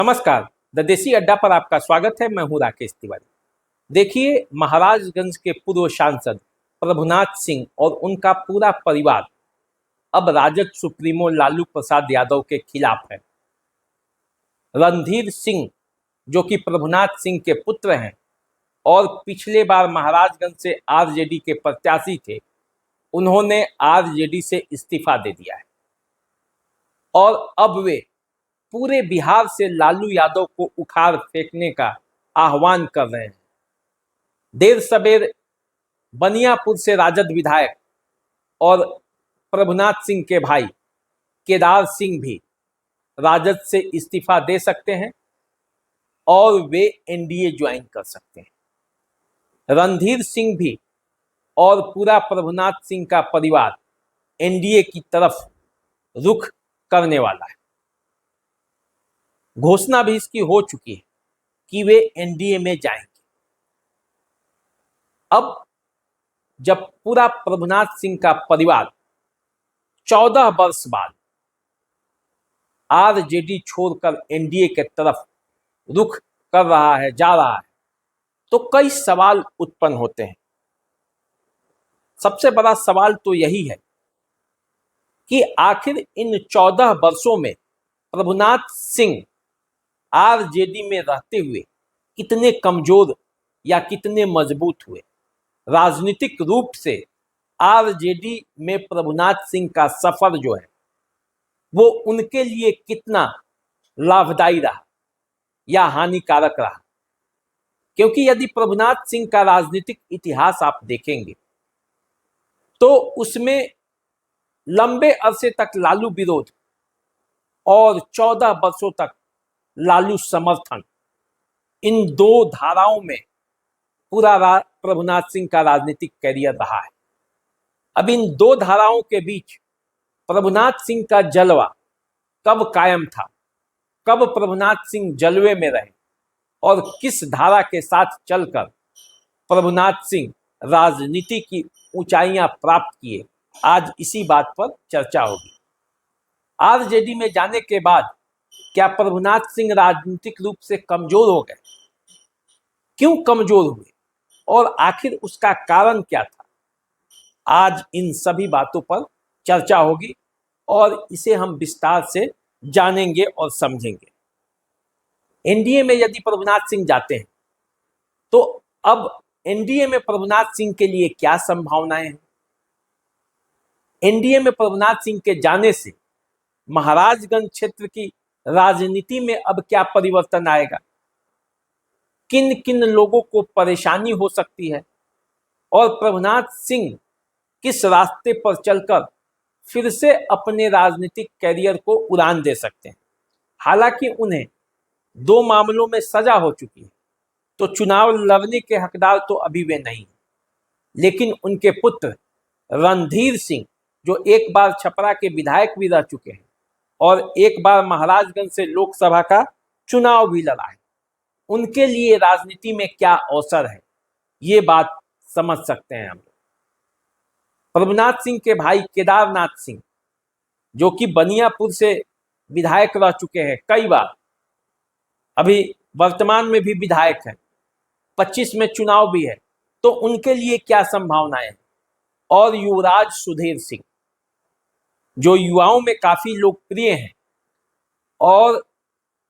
नमस्कार। द देसी अड्डा पर आपका स्वागत है। मैं हूं राकेश तिवारी। देखिए, महाराजगंज के पूर्व सांसद प्रभुनाथ सिंह और उनका पूरा परिवार अब राजद सुप्रीमो लालू प्रसाद यादव के खिलाफ है। रणधीर सिंह, जो कि प्रभुनाथ सिंह के पुत्र हैं और पिछले बार महाराजगंज से आरजेडी के प्रत्याशी थे, उन्होंने आरजेडी से इस्तीफा दे दिया है और अब वे पूरे बिहार से लालू यादव को उखाड़ फेंकने का आह्वान कर रहे हैं। देर सबेर बनियापुर से राजद विधायक और प्रभुनाथ सिंह के भाई केदार सिंह भी राजद से इस्तीफा दे सकते हैं और वे एनडीए ज्वाइन कर सकते हैं। रणधीर सिंह भी और पूरा प्रभुनाथ सिंह का परिवार एनडीए की तरफ रुख करने वाला है। घोषणा भी इसकी हो चुकी है कि वे एनडीए में जाएंगे। अब जब पूरा प्रभुनाथ सिंह का परिवार 14 वर्ष बाद आरजेडी छोड़कर एनडीए के तरफ रुख कर रहा है, जा रहा है, तो कई सवाल उत्पन्न होते हैं। सबसे बड़ा सवाल तो यही है कि आखिर इन 14 वर्षों में प्रभुनाथ सिंह आरजेडी में रहते हुए कितने कमजोर या कितने मजबूत हुए। राजनीतिक रूप से आरजेडी में प्रभुनाथ सिंह का सफर जो है वो उनके लिए कितना लाभदायी रहा या हानिकारक रहा। क्योंकि यदि प्रभुनाथ सिंह का राजनीतिक इतिहास आप देखेंगे तो उसमें लंबे अरसे तक लालू विरोध और 14 वर्षों तक लालू समर्थन, इन दो धाराओं में पूरा प्रभुनाथ सिंह का राजनीतिक कैरियर रहा है। अब इन दो धाराओं के बीच प्रभुनाथ सिंह का जलवा कब कायम था, कब प्रभुनाथ सिंह जलवे में रहे और किस धारा के साथ चलकर प्रभुनाथ सिंह राजनीति की ऊंचाइयां प्राप्त किए, आज इसी बात पर चर्चा होगी। आरजेडी में जाने के बाद क्या प्रभुनाथ सिंह राजनीतिक रूप से कमजोर हो गए? क्यों कमजोर हुए और आखिर उसका कारण क्या था? आज इन सभी बातों पर चर्चा होगी और इसे हम विस्तार से जानेंगे और समझेंगे। एनडीए में यदि प्रभुनाथ सिंह जाते हैं तो अब एनडीए में प्रभुनाथ सिंह के लिए क्या संभावनाएं हैं? एनडीए में प्रभुनाथ सिंह के जाने से महाराजगंज क्षेत्र की राजनीति में अब क्या परिवर्तन आएगा? किन किन लोगों को परेशानी हो सकती है और प्रभुनाथ सिंह किस रास्ते पर चलकर फिर से अपने राजनीतिक कैरियर को उड़ान दे सकते हैं। हालांकि उन्हें 2 मामलों में सजा हो चुकी है, तो चुनाव लड़ने के हकदार तो अभी वे नहीं, लेकिन उनके पुत्र रणधीर सिंह, जो एक बार छपरा के विधायक भी रह चुके हैं और एक बार महाराजगंज से लोकसभा का चुनाव भी लड़ा है, उनके लिए राजनीति में क्या अवसर है, ये बात समझ सकते हैं हम लोग। प्रभुनाथ सिंह के भाई केदारनाथ सिंह, जो कि बनियापुर से विधायक रह चुके हैं कई बार, अभी वर्तमान में भी विधायक हैं, 25 में चुनाव भी है, तो उनके लिए क्या संभावनाएं हैं? और युवराज सुधीर सिंह, जो युवाओं में काफी लोकप्रिय हैं और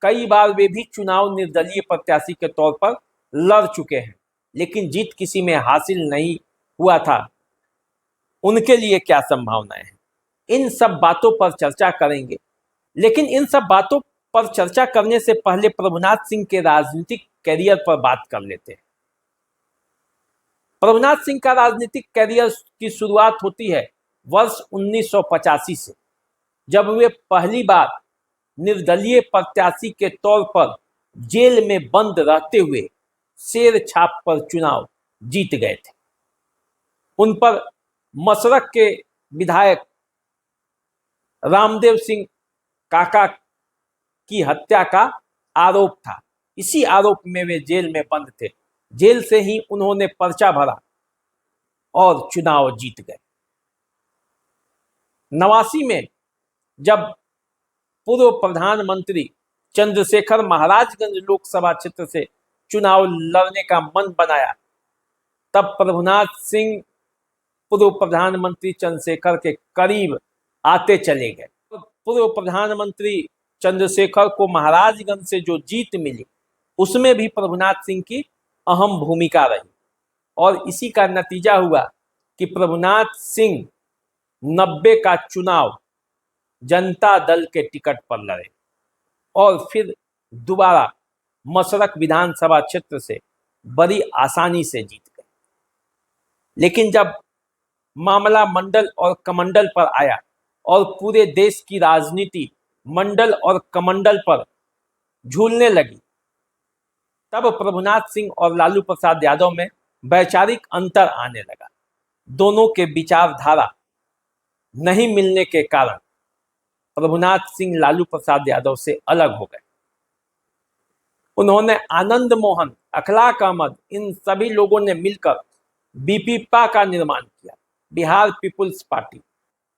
कई बार वे भी चुनाव निर्दलीय प्रत्याशी के तौर पर लड़ चुके हैं, लेकिन जीत किसी में हासिल नहीं हुआ था, उनके लिए क्या संभावनाएं हैं? इन सब बातों पर चर्चा करेंगे। लेकिन इन सब बातों पर चर्चा करने से पहले प्रभुनाथ सिंह के राजनीतिक कैरियर पर बात कर लेते हैं। प्रभुनाथ सिंह का राजनीतिक कैरियर की शुरुआत होती है वर्ष 1985 से, जब वे पहली बार निर्दलीय प्रत्याशी के तौर पर जेल में बंद रहते हुए शेर छाप पर चुनाव जीत गए थे। उन पर मसरख के विधायक रामदेव सिंह काका की हत्या का आरोप था। इसी आरोप में वे जेल में बंद थे। जेल से ही उन्होंने पर्चा भरा और चुनाव जीत गए। 89 में जब पूर्व प्रधानमंत्री चंद्रशेखर महाराजगंज लोकसभा क्षेत्र से चुनाव लड़ने का मन बनाया, तब प्रभुनाथ सिंह पूर्व प्रधानमंत्री चंद्रशेखर के करीब आते चले गए। पूर्व प्रधानमंत्री चंद्रशेखर को महाराजगंज से जो जीत मिली उसमें भी प्रभुनाथ सिंह की अहम भूमिका रही और इसी का नतीजा हुआ कि प्रभुनाथ सिंह 90 का चुनाव जनता दल के टिकट पर लड़े और फिर दोबारा मसरख विधानसभा क्षेत्र से बड़ी आसानी से जीत गए। लेकिन जब मामला मंडल और कमंडल पर आया और पूरे देश की राजनीति मंडल और कमंडल पर झूलने लगी, तब प्रभुनाथ सिंह और लालू प्रसाद यादव में वैचारिक अंतर आने लगा। दोनों के विचारधारा नहीं मिलने के कारण प्रभुनाथ सिंह लालू प्रसाद यादव से अलग हो गए। उन्होंने आनंद मोहन, अखलाक अहमद, इन सभी लोगों ने मिलकर बीपीपा का निर्माण किया, बिहार पीपुल्स पार्टी,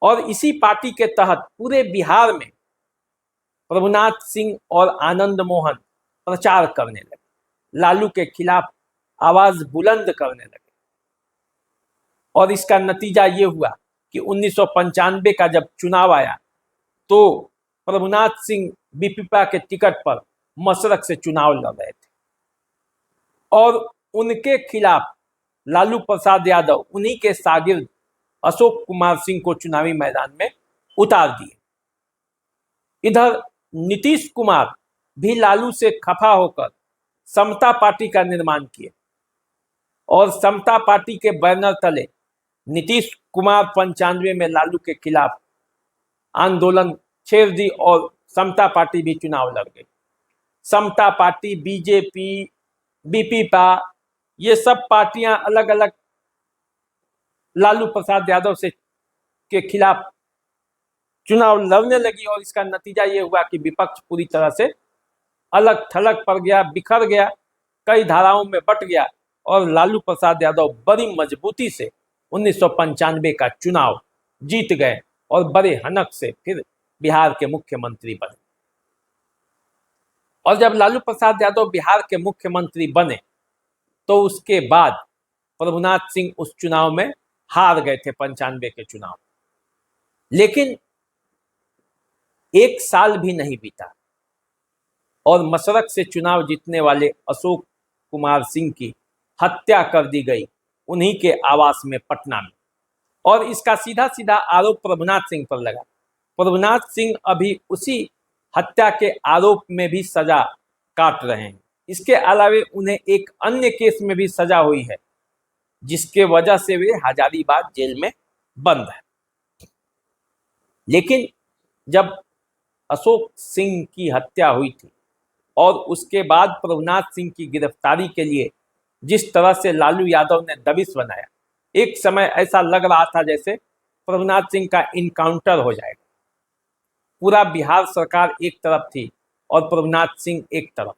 और इसी पार्टी के तहत पूरे बिहार में प्रभुनाथ सिंह और आनंद मोहन प्रचार करने लगे, लालू के खिलाफ आवाज बुलंद करने लगे। और इसका नतीजा ये हुआ कि 1995 का जब चुनाव आया तो प्रभुनाथ सिंह बीपीपा के टिकट पर मसरख से चुनाव लड़ रहे थे और उनके खिलाफ लालू प्रसाद यादव उन्हीं के शागिर्द अशोक कुमार सिंह को चुनावी मैदान में उतार दिए। इधर नीतीश कुमार भी लालू से खफा होकर समता पार्टी का निर्माण किए और समता पार्टी के बैनर तले नीतीश कुमार 95 में लालू के खिलाफ आंदोलन छेड़ दी और समता पार्टी भी चुनाव लड़ गई। समता पार्टी, बीजेपी, बीपीपा, ये सब पार्टियां अलग अलग लालू प्रसाद यादव से के खिलाफ चुनाव लड़ने लगी और इसका नतीजा ये हुआ कि विपक्ष पूरी तरह से अलग थलग पड़ गया, बिखर गया, कई धाराओं में बट गया और लालू प्रसाद यादव बड़ी मजबूती से 1995 का चुनाव जीत गए और बड़े हनक से फिर बिहार के मुख्यमंत्री बने। और जब लालू प्रसाद यादव बिहार के मुख्यमंत्री बने तो उसके बाद प्रभुनाथ सिंह उस चुनाव में हार गए थे, 95 के चुनाव। लेकिन एक साल भी नहीं बीता और मसरख से चुनाव जीतने वाले अशोक कुमार सिंह की हत्या कर दी गई उन्हीं के आवास में पटना में, और इसका सीधा सीधा आरोप प्रभुनाथ सिंह पर लगा। प्रभुनाथ सिंह अभी उसी हत्या के आरोप में भी सजा काट रहे हैं। इसके अलावे उन्हें एक अन्य केस में भी सजा हुई है जिसके वजह से वे हजारीबाग जेल में बंद है। लेकिन जब अशोक सिंह की हत्या हुई थी और उसके बाद प्रभुनाथ सिंह की गिरफ्तारी के लिए जिस तरह से लालू यादव ने दबिश बनाया, एक समय ऐसा लग रहा था जैसे प्रभुनाथ सिंह का इनकाउंटर हो जाएगा। पूरा बिहार सरकार एक तरफ थी और प्रभुनाथ सिंह एक तरफ,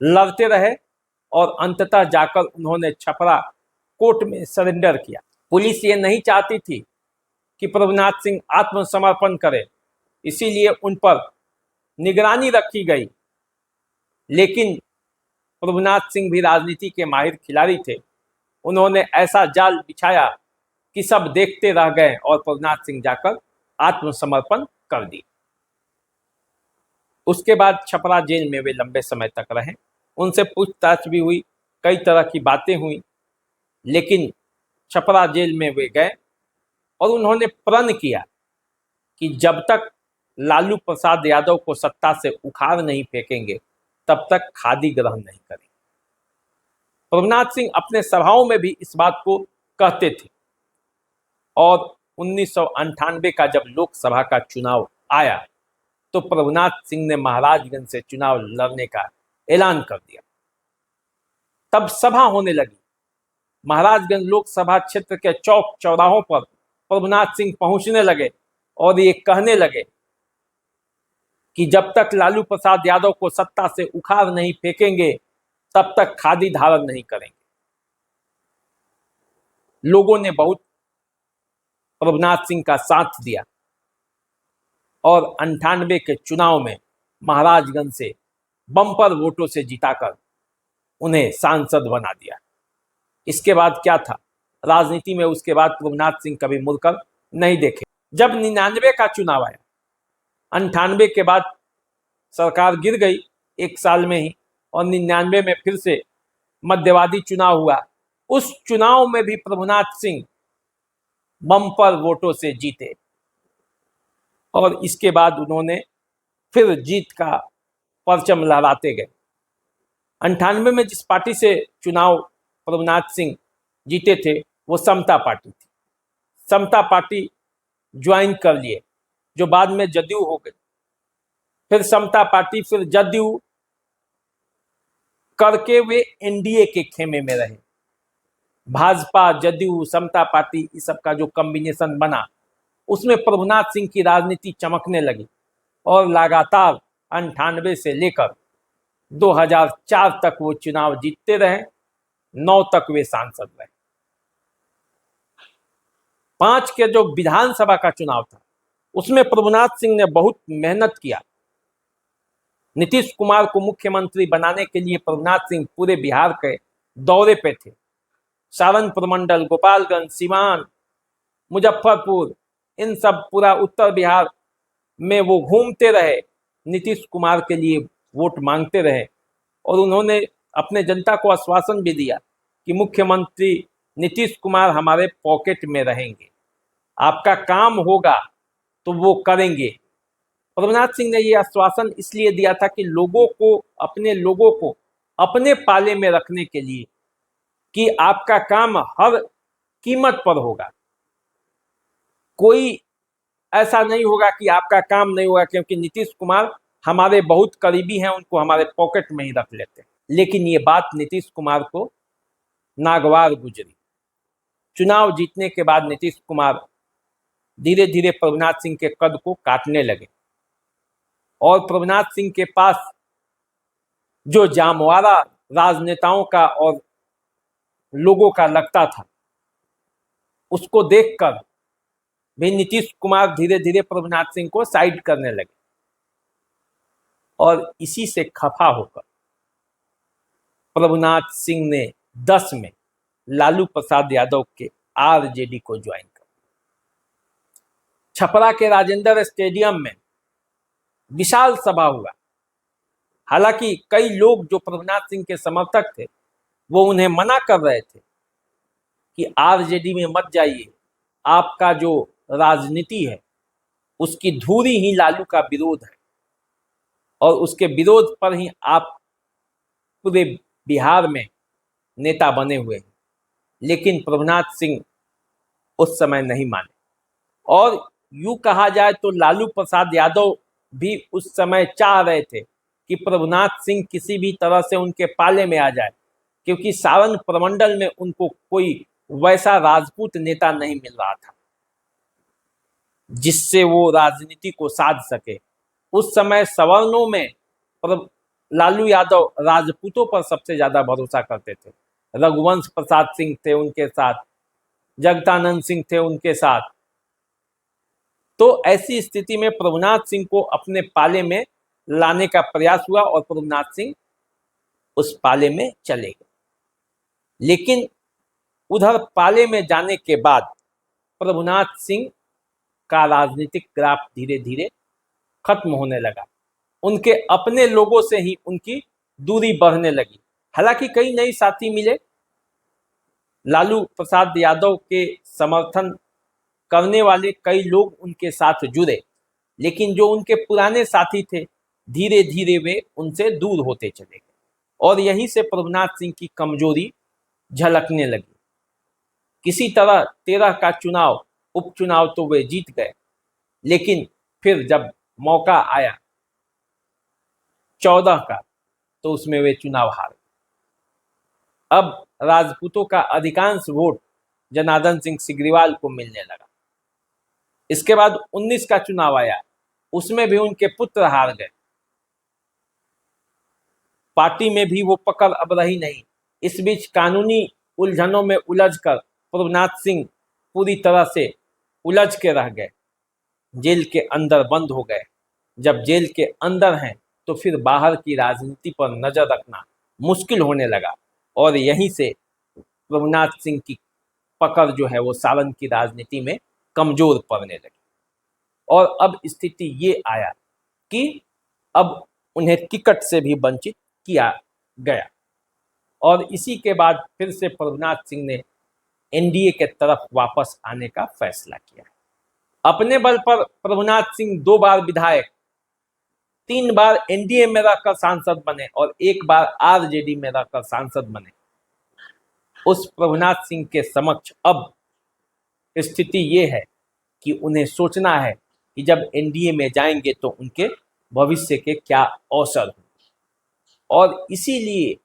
लड़ते रहे और अंततः जाकर उन्होंने छपरा कोर्ट में सरेंडर किया। पुलिस ये नहीं चाहती थी कि प्रभुनाथ सिंह आत्मसमर्पण करे, इसीलिए उन पर निगरानी रखी गई। लेकिन प्रभुनाथ सिंह भी राजनीति के माहिर खिलाड़ी थे, उन्होंने ऐसा जाल बिछाया कि सब देखते रह गए और प्रभुनाथ सिंह जाकर आत्मसमर्पण कर दिए। उसके बाद छपरा जेल में वे लंबे समय तक रहे, उनसे पूछताछ भी हुई, कई तरह की बातें हुई, लेकिन छपरा जेल में वे गए और उन्होंने प्रण किया कि जब तक लालू प्रसाद यादव को सत्ता से उखाड़ नहीं फेंकेंगे तब तक खादी ग्रहण नहीं करेंगे। प्रभुनाथ सिंह अपने सभाओं में भी इस बात को कहते थे और 1998 का जब लोकसभा का चुनाव आया तो प्रभुनाथ सिंह ने महाराजगंज से चुनाव लड़ने का ऐलान कर दिया। तब सभा होने लगी। महाराजगंज लोकसभा क्षेत्र के चौक चौराहों पर प्रभुनाथ सिंह पहुंचने लगे और ये कहने लगे कि जब तक लालू प्रसाद यादव को सत्ता से उखाड़ नहीं फेंकेंगे तब तक खादी धारण नहीं करेंगे। लोगों ने बहुत प्रभुनाथ सिंह का साथ दिया और 98 के चुनाव में महाराजगंज से बम्पर वोटों से जिताकर उन्हें सांसद बना दिया। इसके बाद क्या था राजनीति में, उसके बाद प्रभुनाथ सिंह कभी मुड़कर नहीं देखे। जब 99 का चुनाव आया, 98 के बाद सरकार गिर गई एक साल में ही, और 99 में फिर से मध्यवादी चुनाव हुआ। उस चुनाव में भी प्रभुनाथ सिंह बम्पर वोटों से जीते, और इसके बाद उन्होंने फिर जीत का परचम लहराते गए। 98 में जिस पार्टी से चुनाव प्रभुनाथ सिंह जीते थे वो समता पार्टी थी। समता पार्टी ज्वाइन कर लिए, जो बाद में जदयू हो गई। फिर समता पार्टी, फिर जदयू करके वे एनडीए के खेमे में रहे। भाजपा, जदयू, समता पार्टी, इस सब का जो कॉम्बिनेशन बना, उसमें प्रभुनाथ सिंह की राजनीति चमकने लगी, और लगातार 98 से लेकर 2004 तक वो चुनाव जीतते रहे। 9 तक वे सांसद रहे। 5 के जो विधानसभा का चुनाव था उसमें प्रभुनाथ सिंह ने बहुत मेहनत किया। नीतीश कुमार को मुख्यमंत्री बनाने के लिए प्रभुनाथ सिंह पूरे बिहार के दौरे पे थे। सारण प्रमंडल, गोपालगंज, सिवान, मुजफ्फरपुर, इन सब पूरा उत्तर बिहार में वो घूमते रहे, नीतीश कुमार के लिए वोट मांगते रहे, और उन्होंने अपने जनता को आश्वासन भी दिया कि मुख्यमंत्री नीतीश कुमार हमारे पॉकेट में रहेंगे, आपका काम होगा तो वो करेंगे। प्रभुनाथ सिंह ने ये आश्वासन इसलिए दिया था कि लोगों को अपने पाले में रखने के लिए, कि आपका काम हर कीमत पर होगा। कोई ऐसा नहीं होगा कि आपका काम नहीं होगा, क्योंकि नीतीश कुमार हमारे बहुत करीबी हैं, उनको हमारे पॉकेट में ही रख लेते हैं। लेकिन ये बात नीतीश कुमार को नागवार गुजरी। चुनाव जीतने के बाद नीतीश कुमार धीरे धीरे प्रभुनाथ सिंह के कद को काटने लगे, और प्रभुनाथ सिंह के पास जो जामवारा राजनेताओं का और लोगों का लगता था, उसको देखकर भी नीतीश कुमार धीरे धीरे प्रभुनाथ सिंह को साइड करने लगे, और इसी से खफा होकर प्रभुनाथ सिंह ने 10 में लालू प्रसाद यादव के आरजेडी को ज्वाइन कर। छपरा के राजेंद्र स्टेडियम में विशाल सभा हुआ। हालांकि कई लोग जो प्रभुनाथ सिंह के समर्थक थे वो उन्हें मना कर रहे थे कि आरजेडी में मत जाइए, आपका जो राजनीति है उसकी धुरी ही लालू का विरोध है, और उसके विरोध पर ही आप पूरे बिहार में नेता बने हुए हैं। लेकिन प्रभुनाथ सिंह उस समय नहीं माने, और यूं कहा जाए तो लालू प्रसाद यादव भी उस समय चाह रहे थे कि प्रभुनाथ सिंह किसी भी तरह से उनके पाले में आ जाए, क्योंकि सारण प्रमंडल में उनको कोई वैसा राजपूत नेता नहीं मिल रहा था जिससे वो राजनीति को साध सके। उस समय सवर्णों में लालू यादव राजपूतों पर सबसे ज्यादा भरोसा करते थे। रघुवंश प्रसाद सिंह थे उनके साथ, जगदानंद सिंह थे उनके साथ। तो ऐसी स्थिति में प्रभुनाथ सिंह को अपने पाले में लाने का प्रयास हुआ, और प्रभुनाथ सिंह उस पाले में चले गए। लेकिन उधर पाले में जाने के बाद प्रभुनाथ सिंह का राजनीतिक ग्राफ धीरे धीरे खत्म होने लगा। उनके अपने लोगों से ही उनकी दूरी बढ़ने लगी। हालांकि कई नए साथी मिले, लालू प्रसाद यादव के समर्थन करने वाले कई लोग उनके साथ जुड़े, लेकिन जो उनके पुराने साथी थे धीरे धीरे वे उनसे दूर होते चले गए, और यहीं से प्रभुनाथ सिंह की कमजोरी झलकने लगी। किसी तरह 13 का चुनाव, उपचुनाव तो वे जीत गए, लेकिन फिर जब मौका आया 14 का, तो उसमें वे चुनाव हार गए। अब राजपूतों का अधिकांश वोट जनार्दन सिंह सिग्रीवाल को मिलने लगा। इसके बाद 19 का चुनाव आया, उसमें भी उनके पुत्र हार गए। पार्टी में भी वो पकड़ अब रही नहीं। इस बीच कानूनी उलझनों में उलझकर प्रभुनाथ सिंह पूरी तरह से उलझ के रह गए, जेल के अंदर बंद हो गए। जब जेल के अंदर हैं तो फिर बाहर की राजनीति पर नजर रखना मुश्किल होने लगा और यहीं से प्रभुनाथ सिंह की पकड़ जो है वो सावन की राजनीति में कमजोर पड़ने लगी। और अब स्थिति ये आया कि अब उन्हें टिकट से भी वंचित किया गया और इसी के बाद फिर से प्रभुनाथ सिंह ने एनडीए के तरफ वापस आने का फैसला किया। अपने बल पर प्रभुनाथ सिंह 2 बार विधायक, 3 बार एनडीए में रहकर सांसद बने और 1 बार आरजेडी में रहकर सांसद बने। उस प्रभुनाथ सिंह के समक्ष अब स्थिति ये है कि उन्हें सोचना है कि जब एनडीए में जाएंगे तो उनके भविष्य के क्या अवसर होंगे और इसीलिए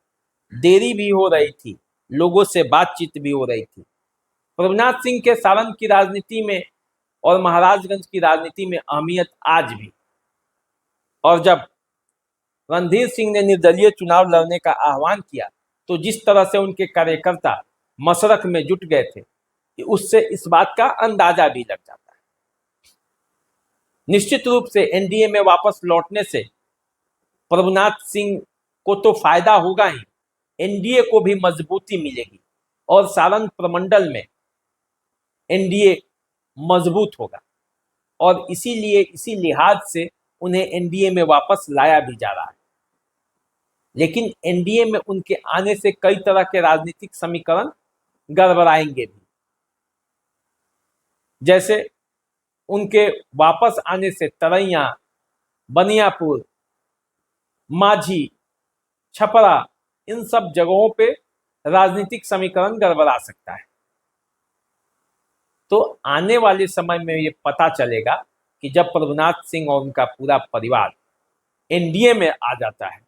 देरी भी हो रही थी, लोगों से बातचीत भी हो रही थी। प्रभुनाथ सिंह के सारण की राजनीति में और महाराजगंज की राजनीति में अहमियत आज भी। और जब रणधीर सिंह ने निर्दलीय चुनाव लड़ने का आह्वान किया तो जिस तरह से उनके कार्यकर्ता मशरक में जुट गए थे कि उससे इस बात का अंदाजा भी लग जाता है। निश्चित रूप से एनडीए में वापस लौटने से प्रभुनाथ सिंह को तो फायदा होगा ही, एनडीए को भी मजबूती मिलेगी और सारण प्रमंडल में एनडीए मजबूत होगा और इसीलिए इसी लिहाज से उन्हें एनडीए में वापस लाया भी जा रहा है। लेकिन एनडीए में उनके आने से कई तरह के राजनीतिक समीकरण गड़बड़ाएंगे भी। जैसे उनके वापस आने से तरैया, बनियापुर, माझी, छपरा, इन सब जगहों पे राजनीतिक समीकरण गड़बड़ा सकता है। तो आने वाले समय में ये पता चलेगा कि जब प्रभुनाथ सिंह और उनका पूरा परिवार एनडीए में आ जाता है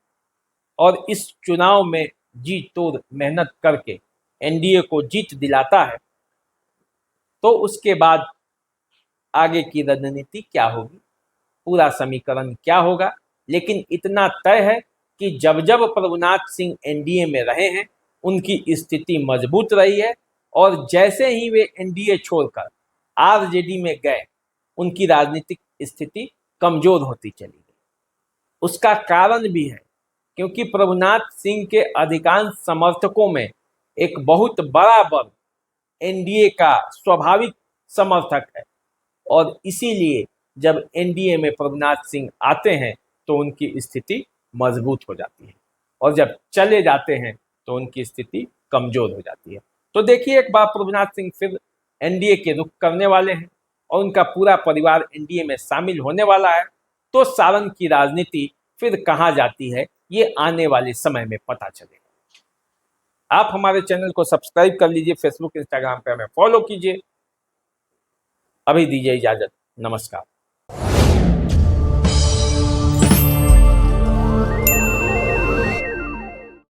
और इस चुनाव में जी तोड़ मेहनत करके एनडीए को जीत दिलाता है, तो उसके बाद आगे की रणनीति क्या होगी, पूरा समीकरण क्या होगा। लेकिन इतना तय है कि जब जब प्रभुनाथ सिंह एनडीए में रहे हैं उनकी स्थिति मजबूत रही है और जैसे ही वे एनडीए छोड़कर आरजेडी में गए उनकी राजनीतिक स्थिति कमजोर होती चली गई। उसका कारण भी है क्योंकि प्रभुनाथ सिंह के अधिकांश समर्थकों में एक बहुत बड़ा वर्ग एनडीए का स्वाभाविक समर्थक है और इसीलिए जब एनडीए में प्रभुनाथ सिंह आते हैं तो उनकी स्थिति मजबूत हो जाती है और जब चले जाते हैं तो उनकी स्थिति कमजोर हो जाती है। तो देखिए, एक बार प्रभुनाथ सिंह फिर एनडीए के रुख करने वाले हैं और उनका पूरा परिवार एनडीए में शामिल होने वाला है। तो सारण की राजनीति फिर कहाँ जाती है ये आने वाले समय में पता चलेगा। आप हमारे चैनल को सब्सक्राइब कर लीजिए, फेसबुक इंस्टाग्राम पे हमें फॉलो कीजिए। अभी दीजिए इजाजत, नमस्कार।